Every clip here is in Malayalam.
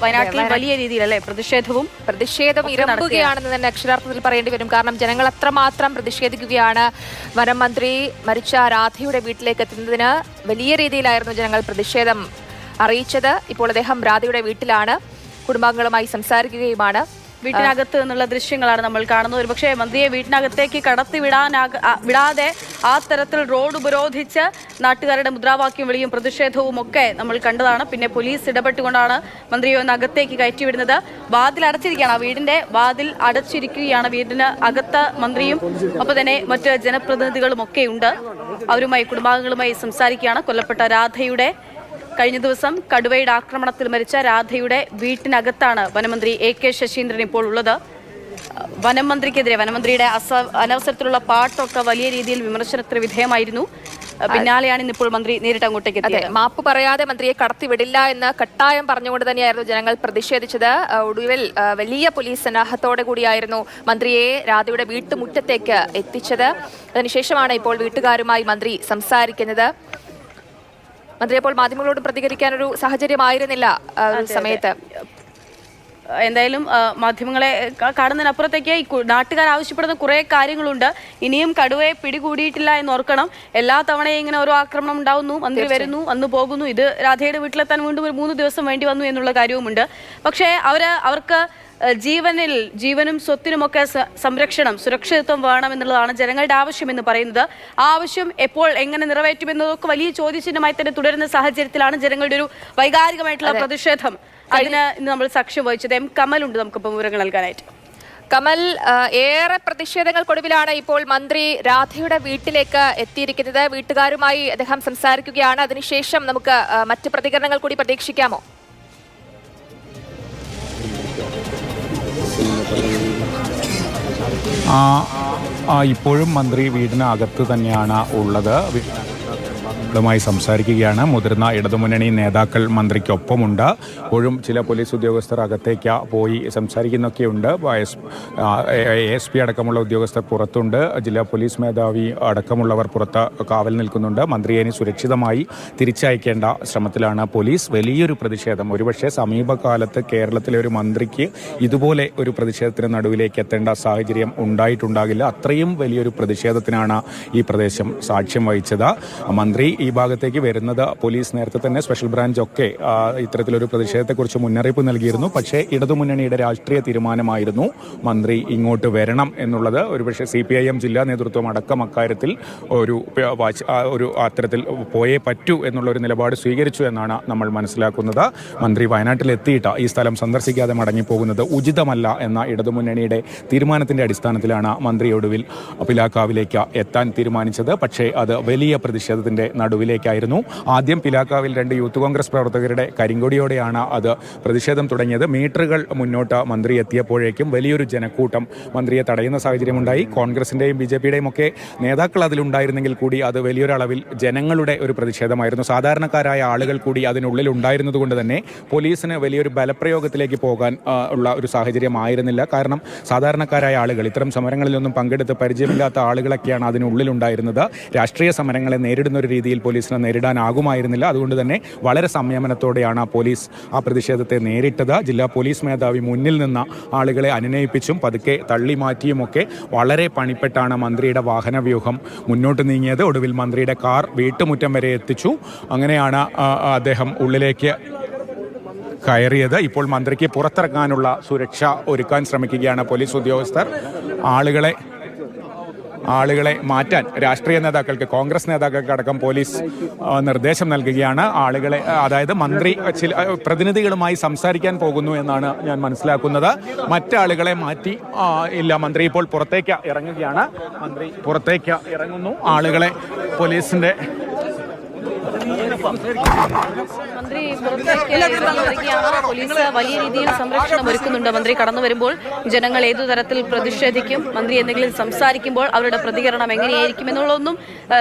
വയനാട്ടിൽ വലിയ രീതിയിലല്ലേ പ്രതിഷേധം ഇരമ്പുകയാണെന്ന് തന്നെ അക്ഷരാർത്ഥത്തിൽ പറയേണ്ടി വരും. കാരണം ജനങ്ങൾ അത്രമാത്രം പ്രതിഷേധിക്കുകയാണ്. വനം മന്ത്രി മരിച്ച രാധയുടെ വീട്ടിലേക്ക് എത്തുന്നതിന് വലിയ രീതിയിലായിരുന്നു ജനങ്ങൾ പ്രതിഷേധം അറിയിച്ചത്. ഇപ്പോൾ അദ്ദേഹം രാധയുടെ വീട്ടിലാണ്, കുടുംബാംഗങ്ങളുമായി സംസാരിക്കുകയുമാണ്. വീട്ടിനകത്ത് നിന്നുള്ള ദൃശ്യങ്ങളാണ് നമ്മൾ കാണുന്നത്. ഒരുപക്ഷെ മന്ത്രിയെ വീട്ടിനകത്തേക്ക് കടത്തി വിടാതെ ആ തരത്തിൽ റോഡ് ഉപരോധിച്ച് നാട്ടുകാരുടെ മുദ്രാവാക്യം വിളിയും പ്രതിഷേധവും ഒക്കെ നമ്മൾ കണ്ടതാണ്. പിന്നെ പോലീസ് ഇടപെട്ടുകൊണ്ടാണ് മന്ത്രിയെ ഒന്ന് അകത്തേക്ക് കയറ്റിവിടുന്നത്. വാതിൽ അടച്ചിരിക്കുകയാണ്, ആ വീടിന്റെ വാതിൽ അടച്ചിരിക്കുകയാണ്. വീടിന് അകത്ത് മന്ത്രിയും ഒപ്പം തന്നെ മറ്റ് ജനപ്രതിനിധികളും ഒക്കെ ഉണ്ട്. അവരുമായി കുടുംബാംഗങ്ങളുമായി സംസാരിക്കുകയാണ്. കൊല്ലപ്പെട്ട രാധയുടെ കഴിഞ്ഞ ദിവസം കടുവയുടെ ആക്രമണത്തിൽ മരിച്ച രാധയുടെ വീട്ടിനകത്താണ് വനമന്ത്രി AK ശശീന്ദ്രൻ ഇപ്പോൾ ഉള്ളത്. വനമന്ത്രിയുടെ അനവസരത്തിലുള്ള പാട്ടൊക്കെ വലിയ രീതിയിൽ വിമർശനത്തിന് വിധേയമായിരുന്നു. പിന്നാലെയാണ് ഇന്നിപ്പോൾ മന്ത്രി നേരിട്ട് അങ്ങോട്ടേക്ക് എത്തിയത്. മാപ്പ് പറയാതെ മന്ത്രിയെ കടത്തിവിടില്ല എന്ന് കട്ടായം പറഞ്ഞുകൊണ്ട് തന്നെയായിരുന്നു ജനങ്ങൾ പ്രതിഷേധിച്ചത്. ഒടുവിൽ വലിയ പോലീസ് സന്നാഹത്തോടെ കൂടിയായിരുന്നു മന്ത്രിയെ രാധയുടെ വീട്ടുമുറ്റത്തേക്ക് എത്തിച്ചത്. അതിനുശേഷമാണ് ഇപ്പോൾ വീട്ടുകാരുമായി മന്ത്രി സംസാരിക്കുന്നത്. മന്ത്രി അപ്പോൾ മാധ്യമങ്ങളോട് പ്രതികരിക്കാനൊരു സാഹചര്യമായിരുന്നില്ല സമയത്ത്. എന്തായാലും മാധ്യമങ്ങളെ കാണുന്നതിനപ്പുറത്തേക്ക് നാട്ടുകാർ ആവശ്യപ്പെടുന്ന കുറേ കാര്യങ്ങളുണ്ട്. ഇനിയും കടുവയെ പിടികൂടിയിട്ടില്ല എന്ന് ഓർക്കണം. എല്ലാ തവണയും ഇങ്ങനെ ഓരോ ആക്രമണം ഉണ്ടാവുന്നു, മന്ത്രി വരുന്നു, അന്ന് പോകുന്നു. ഇത് രാധയുടെ വീട്ടിലെത്താൻ വീണ്ടും ഒരു 3 ദിവസം വേണ്ടി വന്നു എന്നുള്ള കാര്യവുമുണ്ട്. പക്ഷേ അവർക്ക് ജീവനും സ്വത്തിനുമൊക്കെ സുരക്ഷിതത്വം വേണം എന്നുള്ളതാണ് ജനങ്ങളുടെ ആവശ്യമെന്ന് പറയുന്നത്. ആ ആവശ്യം എപ്പോൾ എങ്ങനെ നിറവേറ്റുമെന്നതൊക്കെ വലിയ ചോദ്യചിഹ്നമായി തന്നെ തുടരുന്ന സാഹചര്യത്തിലാണ് ജനങ്ങളുടെ ഒരു വൈകാരികമായിട്ടുള്ള പ്രതിഷേധം. അതിന് ഇന്ന് നമ്മൾ സാക്ഷ്യം വഹിച്ചത്. കമൽ ഉണ്ട് നമുക്കിപ്പോൾ വിവരങ്ങൾ നൽകാനായിട്ട്. കമൽ, ഏറെ പ്രതിഷേധങ്ങൾക്കൊടുവിലാണ് ഇപ്പോൾ മന്ത്രി രാധയുടെ വീട്ടിലേക്ക് എത്തിയിരിക്കുന്നത്. വീട്ടുകാരുമായി അദ്ദേഹം സംസാരിക്കുകയാണ്. അതിനുശേഷം നമുക്ക് മറ്റ് പ്രതികരണങ്ങൾ കൂടി പ്രതീക്ഷിക്കാമോ? ഇപ്പോഴും മന്ത്രി വീടിനകത്ത് തന്നെയാണ് ഉള്ളത്. മായി സംസാരിക്കുകയാണ്. മുതിർന്ന ഇടതുമുന്നണി നേതാക്കൾ മന്ത്രിക്കൊപ്പമുണ്ട്. ഇപ്പോഴും ചില പോലീസ് ഉദ്യോഗസ്ഥർ അകത്തേക്ക് പോയി സംസാരിക്കുന്നൊക്കെയുണ്ട്. ASP അടക്കമുള്ള ഉദ്യോഗസ്ഥർ പുറത്തുണ്ട്. ജില്ലാ പോലീസ് മേധാവി അടക്കമുള്ളവർ പുറത്ത് കാവൽ നിൽക്കുന്നുണ്ട്. മന്ത്രിയെ സുരക്ഷിതമായി തിരിച്ചയക്കേണ്ട ശ്രമത്തിലാണ് പോലീസ്. വലിയൊരു പ്രതിഷേധം, ഒരുപക്ഷെ സമീപകാലത്ത് കേരളത്തിലെ ഒരു മന്ത്രിക്ക് ഇതുപോലെ ഒരു പ്രതിഷേധത്തിന് നടുവിലേക്ക് എത്തേണ്ട സാഹചര്യം ഉണ്ടായിട്ടുണ്ടാകില്ല. അത്രയും വലിയൊരു പ്രതിഷേധത്തിനാണ് ഈ പ്രദേശം സാക്ഷ്യം വഹിച്ചത്. മന്ത്രി ഈ ഭാഗത്തേക്ക് വരുന്നത് പോലീസ് നേരത്തെ തന്നെ സ്പെഷ്യൽ ബ്രാഞ്ച് ഒക്കെ ഇത്തരത്തിലൊരു പ്രതിഷേധത്തെക്കുറിച്ച് മുന്നറിയിപ്പ് നൽകിയിരുന്നു. പക്ഷേ ഇടതുമുന്നണിയുടെ രാഷ്ട്രീയ തീരുമാനമായിരുന്നു മന്ത്രി ഇങ്ങോട്ട് വരണം എന്നുള്ളത്. ഒരുപക്ഷെ CPIM ജില്ലാ നേതൃത്വം അടക്കം അക്കാര്യത്തിൽ ഒരു അത്തരത്തിൽ പോയേ പറ്റൂ എന്നുള്ളൊരു നിലപാട് സ്വീകരിച്ചു എന്നാണ് നമ്മൾ മനസ്സിലാക്കുന്നത്. മന്ത്രി വയനാട്ടിലെത്തിയിട്ട് ഈ സ്ഥലം സന്ദർശിക്കാതെ മടങ്ങിപ്പോകുന്നത് ഉചിതമല്ല എന്ന ഇടതുമുന്നണിയുടെ തീരുമാനത്തിന്റെ അടിസ്ഥാനത്തിലാണ് മന്ത്രി ഒടുവിൽ പിലാക്കാവിലേക്ക് എത്താൻ തീരുമാനിച്ചത്. പക്ഷേ അത് വലിയ പ്രതിഷേധത്തിന്റെ നടുവിലേക്കായിരുന്നു. ആദ്യം പിലാക്കാവിൽ 2 യൂത്ത് കോൺഗ്രസ് പ്രവർത്തകരുടെ കരിങ്കൊടിയോടെയാണ് അത് പ്രതിഷേധം തുടങ്ങിയത്. മീറ്ററുകൾ മുന്നോട്ട് മന്ത്രി എത്തിയപ്പോഴേക്കും വലിയൊരു ജനക്കൂട്ടം മന്ത്രിയെ തടയുന്ന സാഹചര്യമുണ്ടായി. കോൺഗ്രസിന്റെയും BJPയുടെയും ഒക്കെ നേതാക്കൾ അതിലുണ്ടായിരുന്നെങ്കിൽ കൂടി അത് വലിയൊരളവിൽ ജനങ്ങളുടെ ഒരു പ്രതിഷേധമായിരുന്നു. സാധാരണക്കാരായ ആളുകൾ കൂടി അതിനുള്ളിൽ ഉണ്ടായിരുന്നതുകൊണ്ട് തന്നെ പോലീസിന് വലിയൊരു ബലപ്രയോഗത്തിലേക്ക് പോകാൻ ഉള്ള ഒരു സാഹചര്യമായിരുന്നില്ല. കാരണം സാധാരണക്കാരായ ആളുകൾ, ഇത്തരം സമരങ്ങളിലൊന്നും പങ്കെടുത്ത് പരിചയമില്ലാത്ത ആളുകളൊക്കെയാണ് അതിനുള്ളിലുണ്ടായിരുന്നത്. രാഷ്ട്രീയ സമരങ്ങളെ നേരിടുന്ന ഒരു രീതിയിൽ പോലീസിനെ നേരിടാനാകുമായിരുന്നില്ല. അതുകൊണ്ട് തന്നെ വളരെ സംയമനത്തോടെയാണ് പോലീസ് ആ പ്രതിഷേധത്തെ നേരിട്ടത്. ജില്ലാ പോലീസ് മേധാവി മുന്നിൽ നിന്ന് ആളുകളെ അനുനയിപ്പിച്ചും പതുക്കെ തള്ളി മാറ്റിയുമൊക്കെ വളരെ പണിപ്പെട്ടാണ് മന്ത്രിയുടെ വാഹനവ്യൂഹം മുന്നോട്ട് നീങ്ങിയത്. ഒടുവിൽ മന്ത്രിയുടെ കാർ വീട്ടുമുറ്റം വരെ എത്തിച്ചു. അങ്ങനെയാണ് അദ്ദേഹം ഉള്ളിലേക്ക് കയറിയത്. ഇപ്പോൾ മന്ത്രിക്ക് പുറത്തിറങ്ങാനുള്ള സുരക്ഷ ഒരുക്കാൻ ശ്രമിക്കുകയാണ് പോലീസ് ഉദ്യോഗസ്ഥർ. ആളുകളെ മാറ്റാൻ രാഷ്ട്രീയ നേതാക്കൾക്ക്, കോൺഗ്രസ് നേതാക്കൾക്ക് അടക്കം പോലീസ് നിർദ്ദേശം നൽകുകയാണ്. ആളുകളെ, അതായത് മന്ത്രി ചില പ്രതിനിധികളുമായി സംസാരിക്കാൻ പോകുന്നു എന്നാണ് ഞാൻ മനസ്സിലാക്കുന്നത്. മറ്റാളുകളെ മാറ്റി ഇല്ല. മന്ത്രി ഇപ്പോൾ പുറത്തേക്ക് ഇറങ്ങുകയാണ്. മന്ത്രി പുറത്തേക്ക് ഇറങ്ങുന്നു. ആളുകളെ പോലീസിന്റെ മന്ത്രി പുറത്തേക്ക് പോലീസ് വലിയ രീതിയിൽ സംരക്ഷണം ഒരുക്കുന്നുണ്ട്. മന്ത്രി കടന്നു വരുമ്പോൾ ജനങ്ങൾ ഏതു തരത്തിൽ പ്രതിഷേധിക്കും, മന്ത്രി എന്തെങ്കിലും സംസാരിക്കുമ്പോൾ അവരുടെ പ്രതികരണം എങ്ങനെയായിരിക്കും എന്നുള്ളതൊന്നും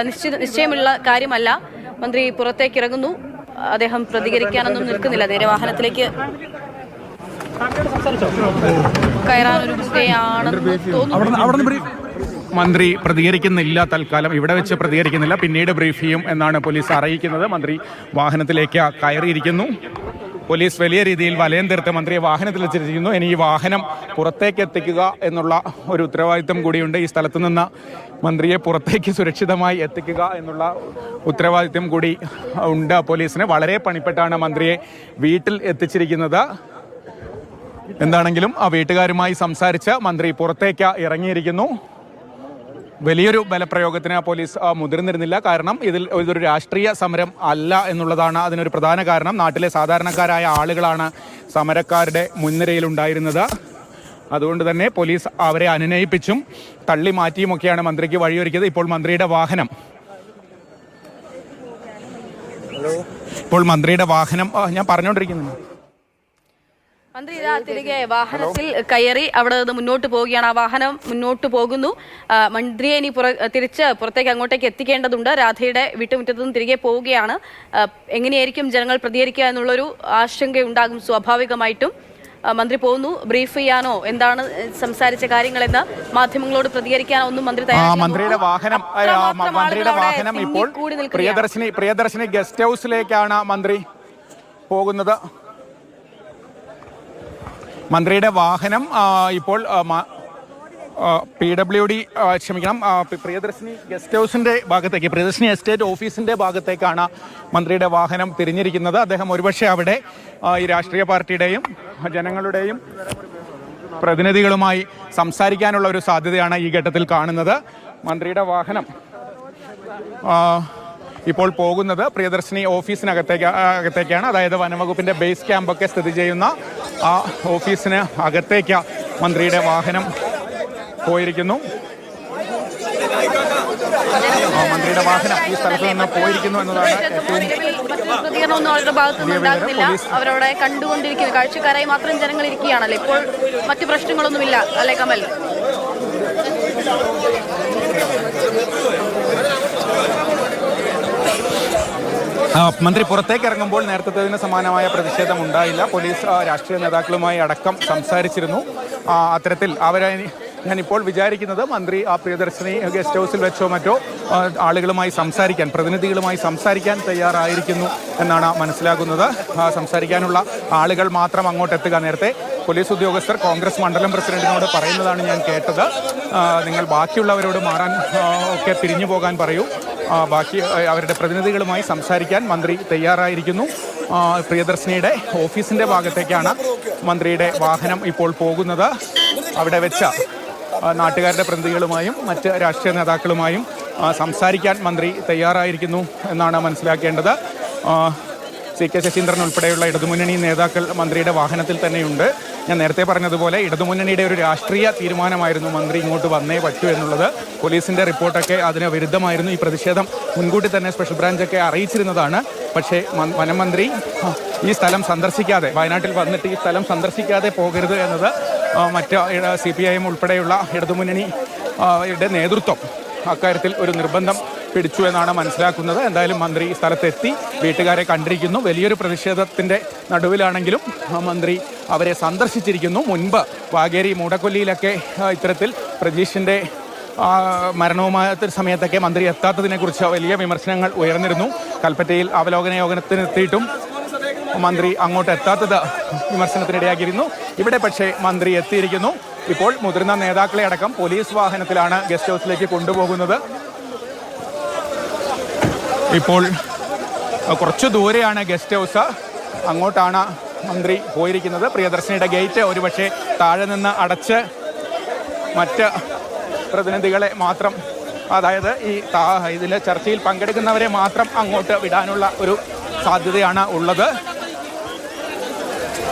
നിശ്ചയമുള്ള കാര്യമല്ല. മന്ത്രി പുറത്തേക്ക് ഇറങ്ങുന്നു. അദ്ദേഹം പ്രതികരിക്കാനൊന്നും നിൽക്കുന്നില്ല. നേരെ വാഹനത്തിലേക്ക് കയറാനൊരുങ്ങുകയാണെന്ന് തോന്നുന്നു. മന്ത്രി പ്രതികരിക്കുന്നില്ല, തൽക്കാലം ഇവിടെ വെച്ച് പ്രതികരിക്കുന്നില്ല. പിന്നീട് ബ്രീഫ് ചെയ്യും എന്നാണ് പോലീസ് അറിയിക്കുന്നത്. മന്ത്രി വാഹനത്തിലേക്ക് കയറിയിരിക്കുന്നു. പോലീസ് വലിയ രീതിയിൽ വലയം തീർത്ത് മന്ത്രിയെ വാഹനത്തിൽ വെച്ചിരിക്കുന്നു. ഇനി ഈ വാഹനം പുറത്തേക്ക് എത്തിക്കുക എന്നുള്ള ഒരു ഉത്തരവാദിത്തം കൂടിയുണ്ട്. ഈ സ്ഥലത്ത് നിന്ന് മന്ത്രിയെ പുറത്തേക്ക് സുരക്ഷിതമായി എത്തിക്കുക എന്നുള്ള ഉത്തരവാദിത്തം കൂടി ഉണ്ട് പോലീസിന്. വളരെ പണിപ്പെട്ടാണ് മന്ത്രിയെ വീട്ടിൽ എത്തിച്ചിരിക്കുന്നത്. എന്താണെങ്കിലും ആ വീട്ടുകാരുമായി സംസാരിച്ച് മന്ത്രി പുറത്തേക്ക് ഇറങ്ങിയിരിക്കുന്നു. വലിയൊരു ബലപ്രയോഗത്തിന് പോലീസ് മുതിർന്നിരുന്നില്ല. കാരണം ഇതൊരു രാഷ്ട്രീയ സമരം അല്ല എന്നുള്ളതാണ് അതിനൊരു പ്രധാന കാരണം. നാട്ടിലെ സാധാരണക്കാരായ ആളുകളാണ് സമരക്കാരുടെ മുൻനിരയിലുണ്ടായിരുന്നത്. അതുകൊണ്ട് തന്നെ പോലീസ് അവരെ അനുനയിപ്പിച്ചും തള്ളി മാറ്റിയുമൊക്കെയാണ് മന്ത്രിക്ക് വഴിയൊരുക്കിയത്. ഇപ്പോൾ മന്ത്രിയുടെ വാഹനം ഞാൻ പറഞ്ഞുകൊണ്ടിരിക്കുന്നു. മന്ത്രി ഇതാ തിരികെ വാഹനത്തിൽ കയറി അവിടെ നിന്ന് മുന്നോട്ട് പോവുകയാണ്. ആ വാഹനം മുന്നോട്ട് പോകുന്നു. മന്ത്രിയെ ഇനി തിരിച്ച് പുറത്തേക്ക് അങ്ങോട്ടേക്ക് എത്തിക്കേണ്ടതുണ്ട്. രാധയുടെ വീട്ടുമുറ്റത്തു നിന്ന് തിരികെ പോവുകയാണ്. എങ്ങനെയായിരിക്കും ജനങ്ങൾ പ്രതികരിക്കുക എന്നുള്ളൊരു ആശങ്കയുണ്ടാകും സ്വാഭാവികമായിട്ടും. മന്ത്രി പോകുന്നു. ബ്രീഫ് ചെയ്യാനോ എന്താണ് സംസാരിച്ച കാര്യങ്ങളെന്ന് മാധ്യമങ്ങളോട് പ്രതികരിക്കാനോ ഒന്നും മന്ത്രി മന്ത്രിയുടെ വാഹനം ഇപ്പോൾ പ്രിയദർശിനി ഗസ്റ്റ് ഹൗസിലേക്കാണ് മന്ത്രി പോകുന്നത്. മന്ത്രിയുടെ വാഹനം ഇപ്പോൾ പ്രിയദർശിനി ഗസ്റ്റ് ഹൗസിന്റെ ഭാഗത്തേക്ക്, പ്രിയദർശിനി എസ്റ്റേറ്റ് ഓഫീസിന്റെ ഭാഗത്തേക്കാണ് മന്ത്രിയുടെ വാഹനം തിരിഞ്ഞിരിക്കുന്നത്. അദ്ദേഹം ഒരുപക്ഷെ അവിടെ ഈ രാഷ്ട്രീയ പാർട്ടിയുടെയും ജനങ്ങളുടെയും പ്രതിനിധികളുമായി സംസാരിക്കാനുള്ള ഒരു സാധ്യതയാണ് ഈ ഘട്ടത്തിൽ കാണുന്നത്. മന്ത്രിയുടെ വാഹനം ഇപ്പോൾ പോകുന്നത് പ്രിയദർശിനി ഓഫീസിനകത്തേക്കാണ്. അതായത് വനംവകുപ്പിന്റെ ബേസ് ക്യാമ്പൊക്കെ സ്ഥിതി ചെയ്യുന്ന ആ ഓഫീസിന് അകത്തേക്ക് മന്ത്രിയുടെ വാഹനം പോയിരിക്കുന്നു. മന്ത്രിയുടെ വാഹനം ഈ സ്ഥലത്ത് നിന്ന് പോയിരിക്കുന്നു എന്നതാണ് പ്രതികരണമൊന്നും അവരുടെ ഭാഗത്തുനിന്ന് ഉണ്ടാകുന്നില്ല. അവരവിടെ കണ്ടുകൊണ്ടിരിക്കുന്നു. കാഴ്ചക്കാരായി മാത്രം ജനങ്ങൾ ഇരിക്കുകയാണല്ലോ. ഇപ്പോൾ മറ്റു പ്രശ്നങ്ങളൊന്നുമില്ല അല്ലെ കമൽ? മന്ത്രി പുറത്തേക്ക് ഇറങ്ങുമ്പോൾ നേരത്തേതിന് സമാനമായ പ്രതിഷേധം ഉണ്ടായില്ല. പോലീസ് രാഷ്ട്രീയ നേതാക്കളുമായി അടക്കം സംസാരിച്ചിരുന്നു. അത്തരത്തിൽ ഞാനിപ്പോൾ വിചാരിക്കുന്നത് മന്ത്രി ആ പ്രിയദർശിനി ഗസ്റ്റ് ഹൗസിൽ വെച്ചോ മറ്റോ ആളുകളുമായി സംസാരിക്കാൻ, പ്രതിനിധികളുമായി സംസാരിക്കാൻ തയ്യാറായിരിക്കുന്നു എന്നാണ് മനസ്സിലാകുന്നത്. സംസാരിക്കാനുള്ള ആളുകൾ മാത്രം അങ്ങോട്ട് എത്തുക. നേരത്തെ പോലീസ് ഉദ്യോഗസ്ഥർ കോൺഗ്രസ് മണ്ഡലം പ്രസിഡന്റിനോട് പറയുന്നതാണ് ഞാൻ കേട്ടത്. നിങ്ങൾ ബാക്കിയുള്ളവരോട് മാറാൻ ഒക്കെ പിരിഞ്ഞു പോകാൻ പറയൂ. ബാക്കി അവരുടെ പ്രതിനിധികളുമായി സംസാരിക്കാൻ മന്ത്രി തയ്യാറായിരിക്കുന്നു. പ്രിയദർശിനിയുടെ ഓഫീസിൻ്റെ ഭാഗത്തേക്കാണ് മന്ത്രിയുടെ വാഹനം ഇപ്പോൾ പോകുന്നത്. അവിടെ വെച്ച നാട്ടുകാരുടെ പ്രതിനിധികളുമായും മറ്റ് രാഷ്ട്രീയ നേതാക്കളുമായും സംസാരിക്കാൻ മന്ത്രി തയ്യാറായിരിക്കുന്നു എന്നാണ് മനസ്സിലാക്കേണ്ടത്. CK ശശീന്ദ്രൻ ഉൾപ്പെടെയുള്ള ഇടതുമുന്നണി നേതാക്കൾ മന്ത്രിയുടെ വാഹനത്തിൽ തന്നെയുണ്ട്. ഞാൻ നേരത്തെ പറഞ്ഞതുപോലെ ഇടതുമുന്നണിയുടെ ഒരു രാഷ്ട്രീയ തീരുമാനമായിരുന്നു മന്ത്രി ഇങ്ങോട്ട് വന്നേ പറ്റൂ എന്നുള്ളത്. പോലീസിൻ്റെ റിപ്പോർട്ടൊക്കെ അതിന് വിരുദ്ധമായിരുന്നു. ഈ പ്രതിഷേധം മുൻകൂട്ടി തന്നെ സ്പെഷ്യൽ ബ്രാഞ്ചൊക്കെ അറിയിച്ചിരുന്നതാണ്. പക്ഷേ വനമന്ത്രി ഈ സ്ഥലം സന്ദർശിക്കാതെ, വയനാട്ടിൽ വന്നിട്ട് ഈ സ്ഥലം സന്ദർശിക്കാതെ പോകരുത് എന്നത് മറ്റ് CPIM ഉൾപ്പെടെയുള്ള ഇടതുമുന്നണിയുടെ നേതൃത്വം അക്കാര്യത്തിൽ ഒരു നിർബന്ധം പിടിച്ചു എന്നാണ് മനസ്സിലാക്കുന്നത്. എന്തായാലും മന്ത്രി സ്ഥലത്തെത്തി വീട്ടുകാരെ കണ്ടിരിക്കുന്നു. വലിയൊരു പ്രതിഷേധത്തിൻ്റെ നടുവിലാണെങ്കിലും മന്ത്രി അവരെ സന്ദർശിച്ചിരിക്കുന്നു. മുൻപ് വാഗേരി മൂടക്കൊല്ലിയിലൊക്കെ ഇത്തരത്തിൽ പ്രജീഷിൻ്റെ മരണവുമായ സമയത്തൊക്കെ മന്ത്രി എത്താത്തതിനെക്കുറിച്ച് വലിയ വിമർശനങ്ങൾ ഉയർന്നിരുന്നു. കൽപ്പറ്റയിൽ അവലോകന യോഗത്തിനെത്തിയിട്ടും മന്ത്രി അങ്ങോട്ട് എത്താത്തത് വിമർശനത്തിനിടയാക്കിയിരുന്നു. ഇവിടെ പക്ഷേ മന്ത്രി എത്തിയിരിക്കുന്നു. ഇപ്പോൾ മുതിർന്ന നേതാക്കളെ അടക്കം പോലീസ് വാഹനത്തിലാണ് ഗസ്റ്റ് ഹൗസിലേക്ക് കൊണ്ടുപോകുന്നത്. ഇപ്പോൾ കുറച്ചു ദൂരെയാണ് ഗസ്റ്റ് ഹൗസ്. അങ്ങോട്ടാണ് മന്ത്രി പോയിരിക്കുന്നത്. പ്രിയദർശിനിയുടെ ഗേറ്റ് ഒരുപക്ഷെ താഴെ നിന്ന് അടച്ച് മറ്റ് പ്രതിനിധികളെ മാത്രം, അതായത് ഇതിലെ ചർച്ചയിൽ പങ്കെടുക്കുന്നവരെ മാത്രം അങ്ങോട്ട് വിടാനുള്ള ഒരു സാധ്യതയാണ് ഉള്ളത്.